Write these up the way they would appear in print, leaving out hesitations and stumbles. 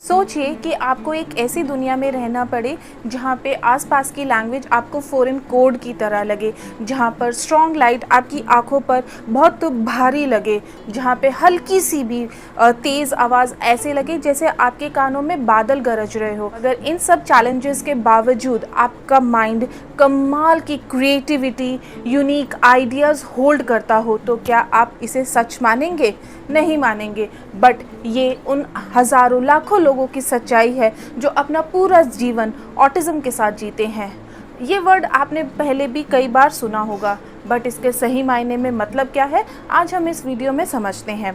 सोचिए कि आपको एक ऐसी दुनिया में रहना पड़े जहाँ पे आसपास की लैंग्वेज आपको फॉरेन कोड की तरह लगे, जहाँ पर स्ट्रॉन्ग लाइट आपकी आंखों पर बहुत भारी लगे, जहाँ पे हल्की सी भी तेज़ आवाज़ ऐसे लगे जैसे आपके कानों में बादल गरज रहे हो। अगर इन सब चैलेंजेस के बावजूद आपका माइंड कमाल की क्रिएटिविटी, यूनिक आइडियाज़ होल्ड करता हो तो क्या आप इसे सच मानेंगे? नहीं मानेंगे। बट ये उन हज़ारों लाखों लोगों की सच्चाई है जो अपना पूरा जीवन ऑटिज़म के साथ जीते हैं। ये वर्ड आपने पहले भी कई बार सुना होगा, बट इसके सही मायने में मतलब क्या है, आज हम इस वीडियो में समझते हैं।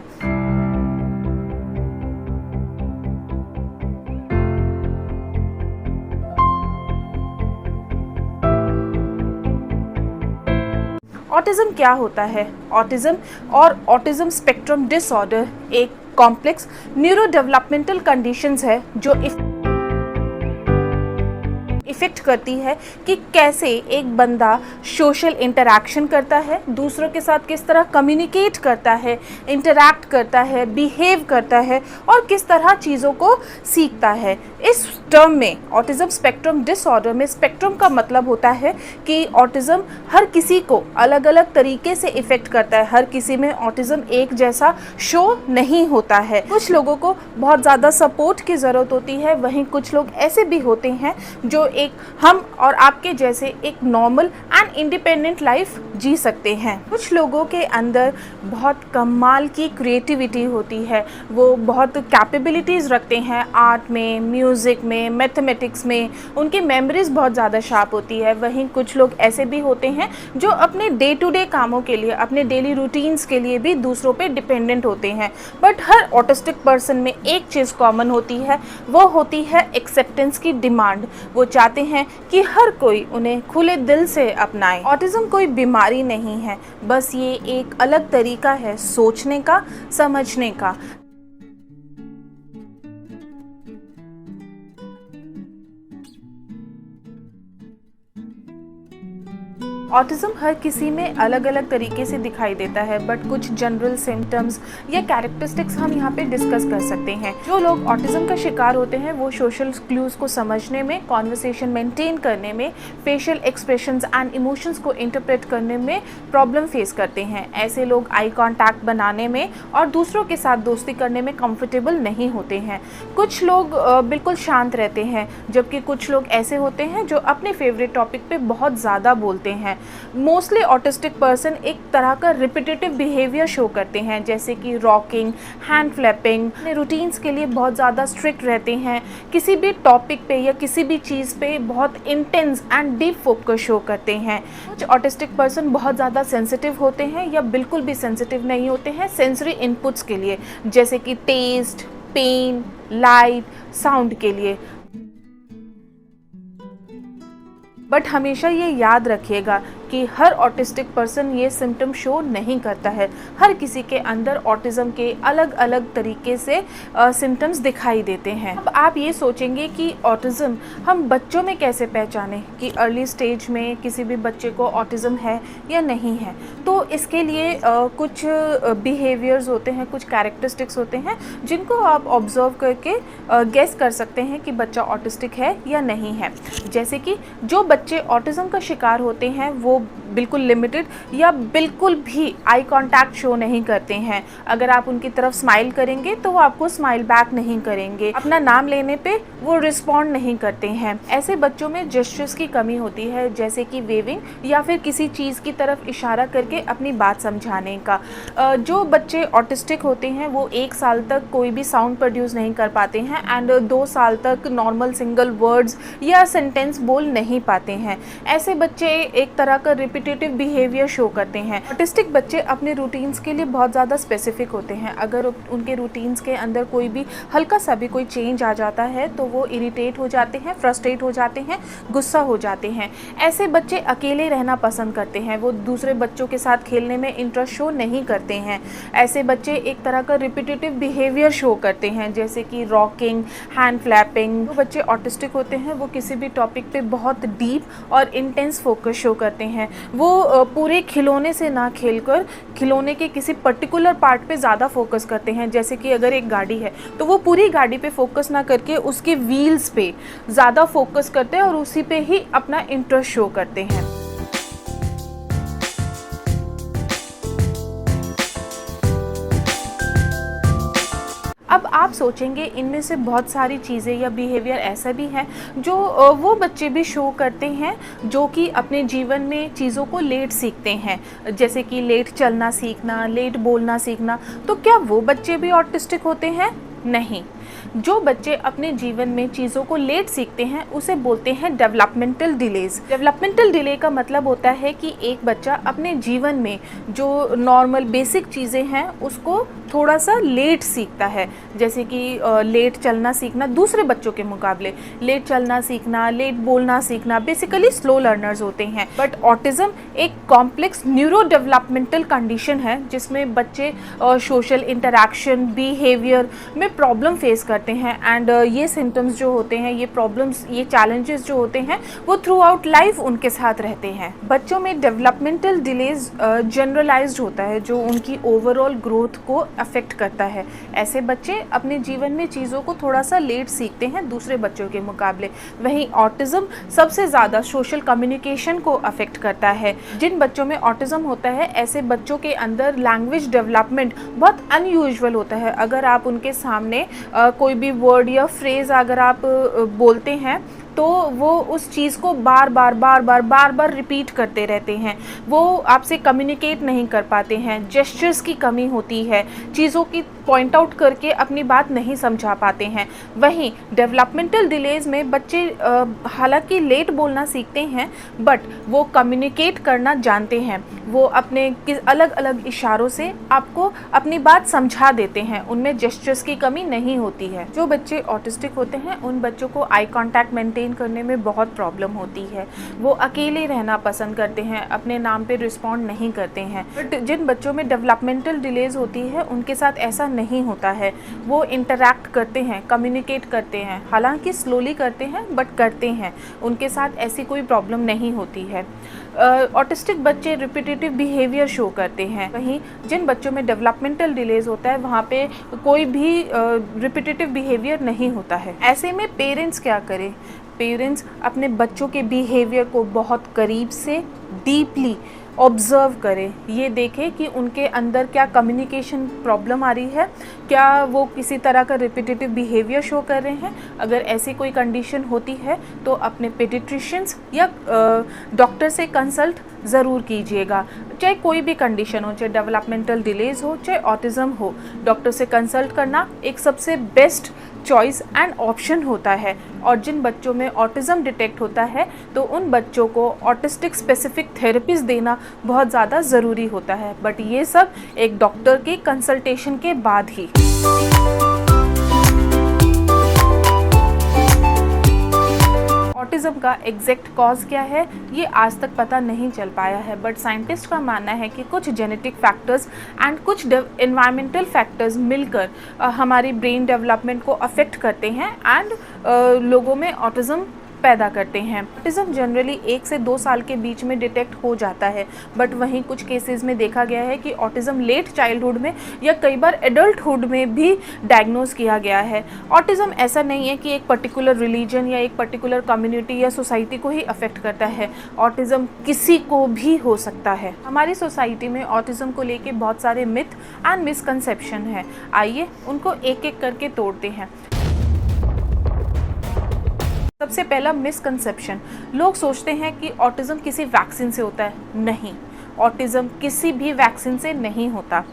ऑटिज़म क्या होता है? ऑटिज़म और ऑटिज़म स्पेक्ट्रम डिसऑर्डर एक कॉम्प्लेक्स न्यूरो डेवलपमेंटल कंडीशंस है जो इफ़ेक्ट करती है कि कैसे एक बंदा सोशल इंटरैक्शन करता है, दूसरों के साथ किस तरह कम्युनिकेट करता है, इंटरैक्ट करता है, बिहेव करता है और किस तरह चीज़ों को सीखता है। इस टर्म में ऑटिज़म स्पेक्ट्रम डिसऑर्डर में स्पेक्ट्रम का मतलब होता है कि ऑटिज़म हर किसी को अलग अलग तरीके से इफ़ेक्ट करता है। हर किसी में ऑटिज़म एक जैसा शो नहीं होता है। कुछ लोगों को बहुत ज़्यादा सपोर्ट की ज़रूरत होती है, वहीं कुछ लोग ऐसे भी होते हैं जो एक हम और आपके जैसे एक नॉर्मल एंड इंडिपेंडेंट लाइफ जी सकते हैं। कुछ लोगों के अंदर बहुत कमाल की क्रिएटिविटी होती है, वो बहुत कैपेबिलिटीज़ रखते हैं आर्ट में, म्यूज़िक में, मैथमेटिक्स में, उनकी मेमोरीज़ बहुत ज़्यादा शार्प होती है। वहीं कुछ लोग ऐसे भी होते हैं जो अपने डे टू डे कामों के लिए, अपने डेली रूटीन्स के लिए भी दूसरों पे डिपेंडेंट होते हैं। बट हर ऑटिस्टिक पर्सन में एक चीज़ कॉमन होती है, वो होती है एक्सेप्टेंस की डिमांड। वो चाहते हैं कि हर कोई उन्हें खुले दिल से अपनाए। ऑटिज़म कोई बीमारी नहीं है, बस ये एक अलग तरीका है सोचने का, समझने का। ऑटिज़म हर किसी में अलग अलग तरीके से दिखाई देता है, बट कुछ जनरल सिम्टम्स या कैरेक्टरिस्टिक्स हम यहाँ पे डिस्कस कर सकते हैं। जो लोग ऑटिज़म का शिकार होते हैं वो सोशल क्लूज़ को समझने में, कॉन्वर्सेशन मेंटेन करने में, फेशियल एक्सप्रेशंस एंड इमोशंस को इंटरप्रेट करने में प्रॉब्लम फेस करते हैं। ऐसे लोग आई कॉन्टैक्ट बनाने में और दूसरों के साथ दोस्ती करने में कंफर्टेबल नहीं होते हैं। कुछ लोग बिल्कुल शांत रहते हैं, जबकि कुछ लोग ऐसे होते हैं जो अपने फेवरेट टॉपिक पे बहुत ज़्यादा बोलते हैं। मोस्टली ऑटिस्टिक पर्सन एक तरह का रिपीटेटिव बिहेवियर शो करते हैं, जैसे कि रॉकिंग, हैंड फ्लैपिंग, अपने रूटीन्स के लिए बहुत ज़्यादा स्ट्रिक्ट रहते हैं, किसी भी टॉपिक पे या किसी भी चीज़ पे बहुत intense and deep focus show करते हैं। कुछ ऑटिस्टिक पर्सन बहुत ज़्यादा सेंसिटिव होते हैं या बिल्कुल भी सेंसिटिव नहीं होते हैं सेंसरी इनपुट्स के लिए, जैसे कि टेस्ट, पेन, लाइट, साउंड के लिए। बट हमेशा ये याद रखिएगा कि हर ऑटिस्टिक पर्सन ये सिम्टम शो नहीं करता है। हर किसी के अंदर ऑटिज़म के अलग अलग तरीके से सिम्टम्स दिखाई देते हैं। अब आप ये सोचेंगे कि ऑटिज़म हम बच्चों में कैसे पहचानें कि अर्ली स्टेज में किसी भी बच्चे को ऑटिज़म है या नहीं है। तो इसके लिए कुछ बिहेवियर्स होते हैं, कुछ कैरेक्टरिस्टिक्स होते हैं जिनको आप ऑब्जर्व करके गेस कर सकते हैं कि बच्चा ऑटिस्टिक है या नहीं है। जैसे कि जो बच्चे ऑटिज़म का शिकार होते हैं वो बिल्कुल लिमिटेड या बिल्कुल भी आई कांटेक्ट शो नहीं करते हैं। अगर आप उनकी तरफ स्माइल करेंगे तो वो आपको स्माइल बैक नहीं करेंगे। अपना नाम लेने पे वो रिस्पॉन्ड नहीं करते हैं। ऐसे बच्चों में जेस्चर्स की कमी होती है, जैसे कि वेविंग या फिर किसी चीज़ की तरफ इशारा करके अपनी बात समझाने का। जो बच्चे ऑटिस्टिक होते हैं वो 1 साल तक कोई भी साउंड प्रोड्यूस नहीं कर पाते हैं एंड 2 साल तक नॉर्मल सिंगल वर्ड्स या सेंटेंस बोल नहीं पाते हैं। ऐसे बच्चे एक तरह का रिपीटेटिव बिहेवियर शो करते हैं। ऑटिस्टिक बच्चे अपने रूटीन्स के लिए बहुत ज़्यादा स्पेसिफिक होते हैं। अगर उनके रूटीन्स के अंदर कोई भी हल्का सा भी कोई चेंज आ जाता है तो वो इरिटेट हो जाते हैं, फ्रस्ट्रेट हो जाते हैं, गुस्सा हो जाते हैं। ऐसे बच्चे अकेले रहना पसंद करते हैं, वो दूसरे बच्चों के साथ खेलने में इंटरेस्ट शो नहीं करते हैं। ऐसे बच्चे एक तरह का रिपीटेटिव बिहेवियर शो करते हैं, जैसे कि रॉकिंग, हैंड फ्लैपिंग। जो बच्चे ऑटिस्टिक होते हैं वो किसी भी टॉपिक पे बहुत डीप और इंटेंस फोकस शो करते हैं। हैं वो पूरे खिलौने से ना खेलकर खिलौने के किसी पर्टिकुलर पार्ट पे ज़्यादा फोकस करते हैं। जैसे कि अगर एक गाड़ी है तो वो पूरी गाड़ी पे फोकस ना करके उसके व्हील्स पे ज़्यादा फोकस करते हैं और उसी पे ही अपना इंटरेस्ट शो करते हैं। अब आप सोचेंगे इनमें से बहुत सारी चीज़ें या बिहेवियर ऐसा भी है जो वो बच्चे भी शो करते हैं जो कि अपने जीवन में चीज़ों को लेट सीखते हैं, जैसे कि लेट चलना सीखना, लेट बोलना सीखना। तो क्या वो बच्चे भी ऑटिस्टिक होते हैं? नहीं। जो बच्चे अपने जीवन में चीज़ों को लेट सीखते हैं उसे बोलते हैं डेवलपमेंटल डिलेज। डेवलपमेंटल डिले का मतलब होता है कि एक बच्चा अपने जीवन में जो नॉर्मल बेसिक चीज़ें हैं उसको थोड़ा सा लेट सीखता है। जैसे कि लेट चलना सीखना दूसरे बच्चों के मुकाबले, लेट चलना सीखना, लेट बोलना सीखना बेसिकली स्लो लर्नर्स होते हैं। बट ऑटिज़म एक कॉम्प्लेक्स न्यूरो डेवलपमेंटल कंडीशन है जिसमें बच्चे सोशल इंटरैक्शन, बिहेवियर में प्रॉब्लम फेस करते हैं एंड ये सिम्टम्स जो होते हैं, ये प्रॉब्लम्स, ये चैलेंजेस जो होते हैं वो थ्रू आउट लाइफ उनके साथ रहते हैं। बच्चों में डेवलपमेंटल डिलेज जनरलाइज्ड होता है जो उनकी ओवरऑल ग्रोथ को अफेक्ट करता है। ऐसे बच्चे अपने जीवन में चीज़ों को थोड़ा सा लेट सीखते हैं दूसरे बच्चों के मुकाबले। वहीं ऑटिज़म सबसे ज़्यादा सोशल कम्युनिकेशन को अफेक्ट करता है। जिन बच्चों में ऑटिज़म होता है ऐसे बच्चों के अंदर लैंग्वेज डेवलपमेंट बहुत अनयूजुअल होता है। अगर आप उनके सामने कोई भी वर्ड या फ्रेज़ अगर आप बोलते हैं तो वो उस चीज़ को बार बार रिपीट करते रहते हैं। वो आपसे कम्युनिकेट नहीं कर पाते हैं, जेस्चर्स की कमी होती है, चीज़ों की पॉइंट आउट करके अपनी बात नहीं समझा पाते हैं। वहीं डेवलपमेंटल डिलेज में बच्चे हालांकि लेट बोलना सीखते हैं बट वो कम्युनिकेट करना जानते हैं। वो अपने अलग अलग इशारों से आपको अपनी बात समझा देते हैं, उनमें जेस्चर्स की कमी नहीं होती है। जो बच्चे ऑटिस्टिक होते हैं उन बच्चों को आई कॉन्टैक्ट मेंटेन करने में बहुत प्रॉब्लम होती है। वो अकेले रहना पसंद करते हैं, अपने नाम पे रिस्पॉन्ड नहीं करते हैं। बट जिन बच्चों में डेवलपमेंटल डिलेज होती है उनके साथ ऐसा नहीं होता है। वो इंटरैक्ट करते हैं, कम्युनिकेट करते हैं, हालांकि स्लोली करते हैं बट करते हैं। उनके साथ ऐसी कोई प्रॉब्लम नहीं होती है। ऑटिस्टिक बच्चे रिपीटेटिव बिहेवियर शो करते हैं। वहीं जिन बच्चों में डेवलपमेंटल डिलेज होता है वहाँ पे कोई भी रिपीटेटिव बिहेवियर नहीं होता है। ऐसे में पेरेंट्स क्या करें? पेरेंट्स अपने बच्चों के बिहेवियर को बहुत करीब से डीपली ऑब्ज़र्व करें, ये देखें कि उनके अंदर क्या कम्युनिकेशन प्रॉब्लम आ रही है, क्या वो किसी तरह का रिपीटेटिव बिहेवियर शो कर रहे हैं। अगर ऐसी कोई कंडीशन होती है तो अपने पेडिट्रिशियंस या डॉक्टर से कंसल्ट ज़रूर कीजिएगा। चाहे कोई भी कंडीशन हो, चाहे डेवलपमेंटल डिलेज हो, चाहे ऑटिज़म हो, डॉक्टर से कंसल्ट करना एक सबसे बेस्ट चॉइस एंड ऑप्शन होता है। और जिन बच्चों में ऑटिज़म डिटेक्ट होता है तो उन बच्चों को ऑटिस्टिक स्पेसिफिक थेरेपीज़ देना बहुत ज़्यादा ज़रूरी होता है। बट ये सब एक डॉक्टर की कंसल्टेशन के बाद ही। ऑटिज़म का एग्जैक्ट कॉज क्या है ये आज तक पता नहीं चल पाया है, बट साइंटिस्ट का मानना है कि कुछ जेनेटिक फैक्टर्स एंड कुछ एनवायरमेंटल फैक्टर्स मिलकर हमारी ब्रेन डेवलपमेंट को अफेक्ट करते हैं एंड लोगों में ऑटिज़म पैदा करते हैं। ऑटिज़म जनरली 1 से 2 साल के बीच में डिटेक्ट हो जाता है, बट वहीं कुछ केसेस में देखा गया है कि ऑटिज़म लेट चाइल्डहुड में या कई बार एडल्टहुड में भी डायग्नोज किया गया है। ऑटिज़म ऐसा नहीं है कि एक पर्टिकुलर रिलीजन या एक पर्टिकुलर कम्युनिटी या सोसाइटी को ही अफेक्ट करता है। ऑटिज़म किसी को भी हो सकता है। हमारी सोसाइटी में ऑटिज़म को लेके बहुत सारे मिथ एंड मिसकंसेप्शन हैं। आइए उनको एक एक करके तोड़ते हैं। सबसे पहला मिसकंसेप्शन, लोग सोचते हैं कि ऑटिज़म किसी वैक्सीन से होता है। नहीं, ऑटिज़म किसी भी वैक्सीन से नहीं होता।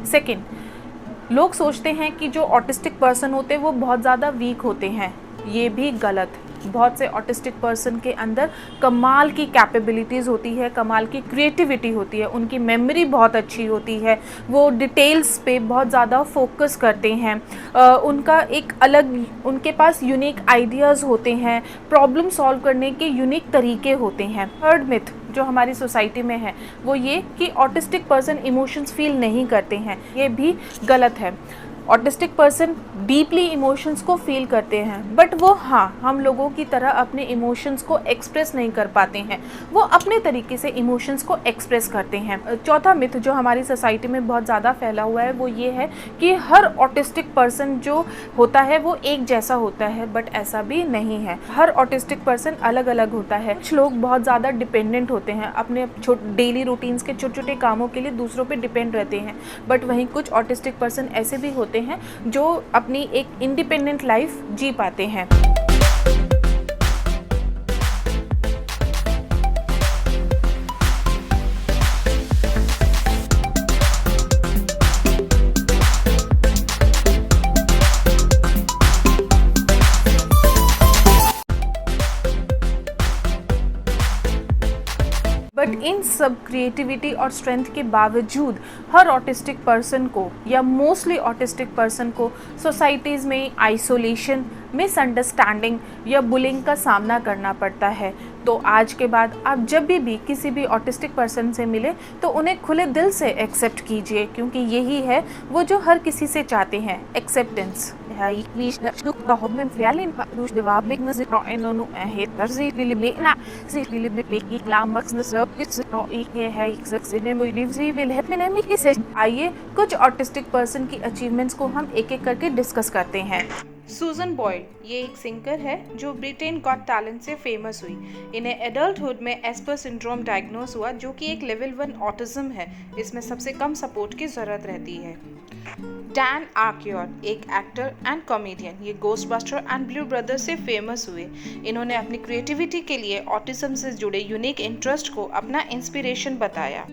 सेकंड, लोग सोचते हैं कि जो ऑटिस्टिक पर्सन होते हैं वो बहुत ज़्यादा वीक होते हैं। ये भी गलत। बहुत से ऑटिस्टिक पर्सन के अंदर कमाल की कैपेबिलिटीज़ होती है, कमाल की क्रिएटिविटी होती है, उनकी मेमोरी बहुत अच्छी होती है, वो डिटेल्स पे बहुत ज़्यादा फोकस करते हैं, उनका एक अलग, उनके पास यूनिक आइडियाज़ होते हैं, प्रॉब्लम सॉल्व करने के यूनिक तरीके होते हैं। थर्ड मिथ जो हमारी सोसाइटी में है वो ये कि ऑटिस्टिक पर्सन इमोशंस फील नहीं करते हैं। ये भी गलत है। ऑटिस्टिक पर्सन डीपली इमोशंस को फील करते हैं, बट वो हम लोगों की तरह अपने इमोशंस को एक्सप्रेस नहीं कर पाते हैं। वो अपने तरीके से इमोशंस को एक्सप्रेस करते हैं। चौथा मिथ जो हमारी सोसाइटी में बहुत ज़्यादा फैला हुआ है वो ये है कि हर ऑटिस्टिक पर्सन जो होता है वो एक जैसा होता है, बट ऐसा भी नहीं है। हर ऑटिस्टिक पर्सन अलग अलग होता है। कुछ लोग बहुत ज़्यादा डिपेंडेंट होते हैं, अपने डेली रूटीन्स के छोटे छोटे कामों के लिए दूसरों पे डिपेंड रहते हैं, बट वहीं कुछ ऑटिस्टिक पर्सन ऐसे भी होते हैं जो अपनी एक इंडिपेंडेंट लाइफ जी पाते हैं। बट इन सब क्रिएटिविटी और स्ट्रेंथ के बावजूद हर ऑटिस्टिक पर्सन को या मोस्टली ऑटिस्टिक पर्सन को सोसाइटीज़ में आइसोलेशन, मिसअंडरस्टैंडिंग या बुलिंग का सामना करना पड़ता है। तो आज के बाद आप जब भी किसी भी ऑटिस्टिक पर्सन से मिले तो उन्हें खुले दिल से एक्सेप्ट कीजिए, क्योंकि यही है वो जो हर किसी से चाहते हैं, एक्सेप्टेंस। आइए कुछ ऑटिस्टिक पर्सन की अचीवमेंट्स को हम एक एक करके डिस्कस करते हैं। सूजन बॉयड ये एक सिंगर है जो ब्रिटेन गॉट टैलेंट से फेमस हुई। इन्हें एडल्टहुड में एस्पर सिंड्रोम डायग्नोस हुआ, जो कि एक लेवल 1 ऑटिज्म है। इसमें सबसे कम सपोर्ट की ज़रूरत रहती है। डैन आर्क्योर एक एक्टर एंड कॉमेडियन, ये गोस्टबस्टर एंड ब्लू ब्रदर्स से फेमस हुए। इन्होंने अपनी क्रिएटिविटी के लिए ऑटिज्म से जुड़े यूनिक इंटरेस्ट को अपना इंस्पिरेशन बताया।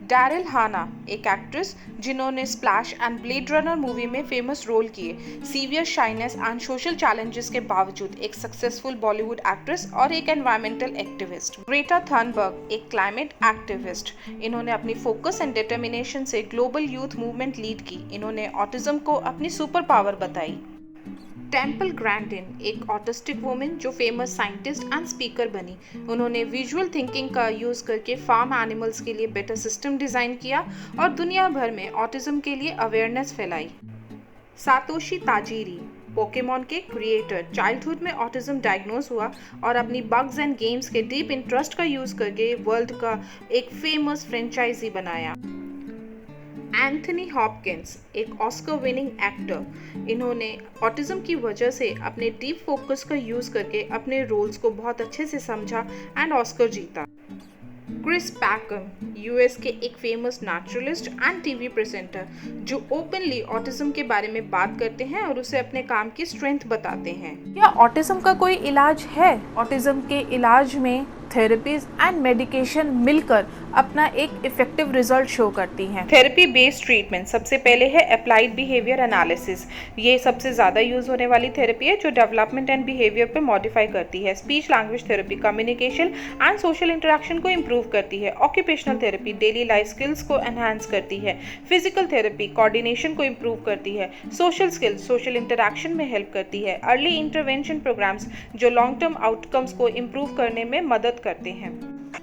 डैरिल हाना एक एक्ट्रेस जिन्होंने splash and blade runner movie में फेमस रोल किए। Severe shyness and social challenges के बावजूद एक सक्सेसफुल बॉलीवुड एक्ट्रेस और एक एनवायरमेंटल एक्टिविस्ट। ग्रेटा थनबर्ग एक क्लाइमेट एक्टिविस्ट, इन्होंने अपनी फोकस एंड डिटर्मिनेशन से ग्लोबल यूथ मूवमेंट लीड की। इन्होंने ऑटिज्म को अपनी सुपर पावर बताई। टेम्पल ग्रैंडिन एक ऑटिस्टिक वुमेन जो फेमस साइंटिस्ट एंड स्पीकर बनी। उन्होंने विजुअल थिंकिंग का यूज़ करके फार्म एनिमल्स के लिए बेटर सिस्टम डिज़ाइन किया और दुनिया भर में ऑटिज्म के लिए अवेयरनेस फैलाई। सातोशी ताजीरी पोकेमॉन के क्रिएटर, चाइल्डहुड में ऑटिज्म डायग्नोस हुआ और अपनी बग्स एंड गेम्स के डीप इंटरेस्ट का यूज़ करके वर्ल्ड का एक फेमस फ्रेंचाइजी बनाया। एंथनी हॉपकिंस एक ऑस्कर विनिंग एक्टर, इन्होंने ऑटिज्म की वजह से अपने डीप फोकस का यूज़ करके अपने रोल्स को बहुत अच्छे से समझा एंड ऑस्कर जीता। क्रिस पैकम यूएस के एक famous naturalist and TV presenter जो ओपनली ऑटिज्म के बारे में बात करते हैं और उसे अपने काम की स्ट्रेंथ बताते हैं। क्या ऑटिज्म का कोई इलाज है? ऑटिज्म के इलाज में थेरेपीज एंड मेडिकेशन मिलकर अपना एक इफेक्टिव रिजल्ट शो करती हैं। थेरेपी बेस्ड ट्रीटमेंट सबसे पहले है अप्लाइड बिहेवियर एनालिसिस। ये सबसे ज़्यादा यूज़ होने वाली थेरेपी है जो डेवलपमेंट एंड बिहेवियर पे मॉडिफाई करती है। Speech language therapy communication and social interaction को इम्प्रूव करती है। Occupational therapy daily life skills को एनहांस करती है। फिजिकल थेरेपी कोऑर्डिनेशन को इम्प्रूव करती है। सोशल स्किल्स सोशल इंटरेक्शन में हेल्प करती है। अर्ली इंटरवेंशन प्रोग्राम्स जो लॉन्ग टर्म आउटकम्स को इम्प्रूव करने में मदद करते हैं।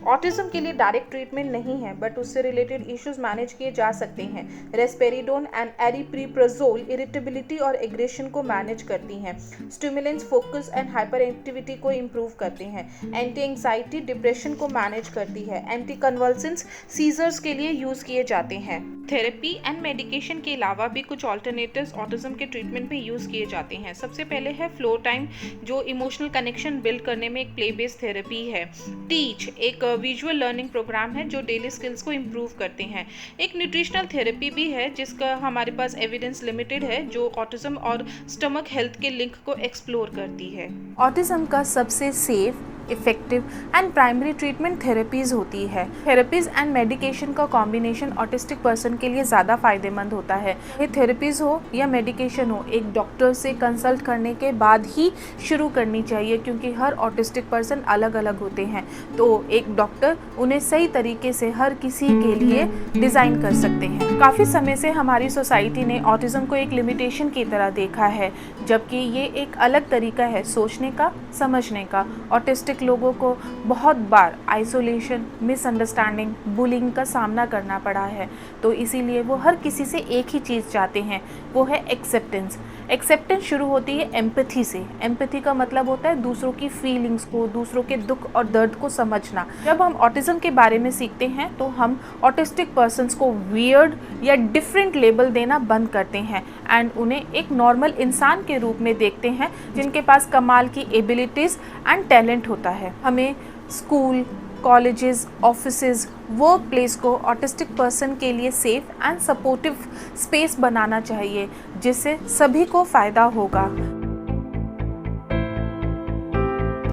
ऑटिज्म के लिए डायरेक्ट ट्रीटमेंट नहीं है, बट उससे रिलेटेड इश्यूज मैनेज किए जा सकते हैं। रेस्पेरिडोन एंड एरिप्रिप्रोजोल इरिटेबिलिटी और एग्रेशन को मैनेज करती हैं। Stimulants focus and hyper activity को इम्प्रूव करते हैं। एंटी एंग्जाइटी डिप्रेशन को मैनेज करती है। एंटी कन्वल्सेंट्स सीजर्स के लिए यूज किए जाते हैं। थेरेपी एंड मेडिकेशन के अलावा भी कुछ ऑल्टरनेटिव्स ऑटिज्म के ट्रीटमेंट में यूज किए जाते हैं। सबसे पहले है फ्लो टाइम जो इमोशनल कनेक्शन बिल्ड करने में एक प्ले बेस्ड थेरेपी है। टीच एक विजुअल लर्निंग प्रोग्राम है जो डेली स्किल्स को इम्प्रूव करते हैं। एक न्यूट्रिशनल थेरेपी भी है जिसका हमारे पास एविडेंस लिमिटेड है जो ऑटिज्म और स्टमक हेल्थ के लिंक को एक्सप्लोर करती है। ऑटिज्म का सबसे safe effective and primary treatment therapies होती है। थेरेपीज एंड मेडिकेशन का कॉम्बिनेशन ऑटिस्टिक पर्सन के लिए ज़्यादा फायदेमंद होता है। ये थेरेपीज हो या मेडिकेशन हो, एक डॉक्टर से कंसल्ट करने के बाद ही शुरू करनी चाहिए, क्योंकि हर ऑटिस्टिक पर्सन अलग अलग होते हैं। तो एक डॉक्टर उन्हें सही तरीके से हर किसी के लिए डिज़ाइन कर सकते हैं। काफ़ी समय से हमारी सोसाइटी ने ऑटिज्म को एक लिमिटेशन की तरह देखा है, जबकि ये एक अलग तरीका है सोचने का, समझने का। ऑटिस्टिक ऑटिस्टिक लोगों को बहुत बार आइसोलेशन, मिसअंडरस्टैंडिंग, बुलिंग का सामना करना पड़ा है। तो इसीलिए वो हर किसी से एक ही चीज़ चाहते हैं, वो है एक्सेप्टेंस। एक्सेप्टेंस शुरू होती है एम्पैथी से। एम्पैथी का मतलब होता है दूसरों की फीलिंग्स को, दूसरों के दुख और दर्द को समझना। जब हम ऑटिज़म के बारे में सीखते हैं तो हम ऑटिस्टिक पर्सन्स को वियर्ड या डिफरेंट लेबल देना बंद करते हैं एंड उन्हें एक नॉर्मल इंसान के रूप में देखते हैं जिनके पास कमाल की एबिलिटीज़ एंड टैलेंट होता है। हमें school, colleges, offices, work place को ऑटिस्टिक पर्सन के लिए सेफ एंड सपोर्टिव स्पेस बनाना चाहिए जिससे सभी को फ़ायदा होगा।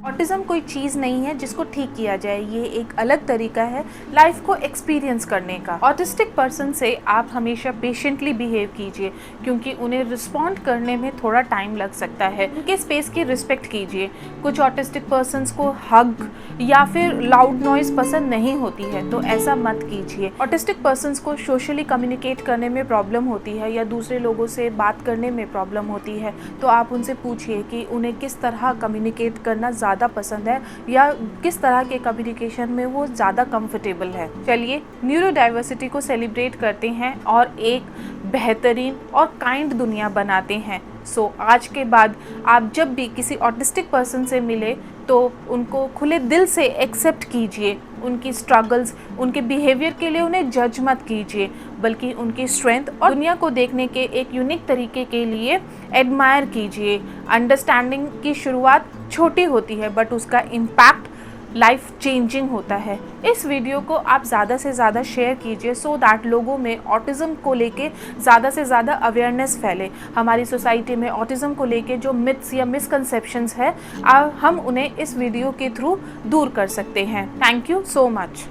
ऑटिज़म कोई चीज़ नहीं है जिसको ठीक किया जाए, ये एक अलग तरीका है लाइफ को एक्सपीरियंस करने का। ऑटिस्टिक पर्सन से आप हमेशा पेशेंटली बिहेव कीजिए क्योंकि उन्हें रिस्पॉन्ड करने में थोड़ा टाइम लग सकता है। उनके स्पेस की रिस्पेक्ट कीजिए। कुछ ऑटिस्टिक पर्सन्स को हग या फिर लाउड नॉइज़ पसंद नहीं होती है, तो ऐसा मत कीजिए। ऑटिस्टिक पर्सन्स को सोशली कम्युनिकेट करने में प्रॉब्लम होती है या दूसरे लोगों से बात करने में प्रॉब्लम होती है, तो आप उनसे पूछिए कि उन्हें किस तरह कम्युनिकेट करना ज़्यादा पसंद है या किस तरह के कम्युनिकेशन में वो ज़्यादा कंफर्टेबल है। चलिए न्यूरो डाइवर्सिटी को सेलिब्रेट करते हैं और एक बेहतरीन और काइंड दुनिया बनाते हैं। सो आज के बाद आप जब भी किसी ऑटिस्टिक पर्सन से मिले तो उनको खुले दिल से एक्सेप्ट कीजिए। उनकी स्ट्रगल्स, उनके बिहेवियर के लिए उन्हें जज मत कीजिए, बल्कि उनकी स्ट्रेंथ और दुनिया को देखने के एक यूनिक तरीके के लिए एडमायर कीजिए। अंडरस्टैंडिंग की शुरुआत छोटी होती है बट उसका इम्पैक्ट लाइफ चेंजिंग होता है। इस वीडियो को आप ज़्यादा से ज़्यादा शेयर कीजिए सो दैट लोगों में ऑटिज़म को लेके ज़्यादा से ज़्यादा अवेयरनेस फैले। हमारी सोसाइटी में ऑटिज़म को लेके जो मिथ्स या मिसकंसेप्शंस है हम उन्हें इस वीडियो के थ्रू दूर कर सकते हैं। Thank you so much.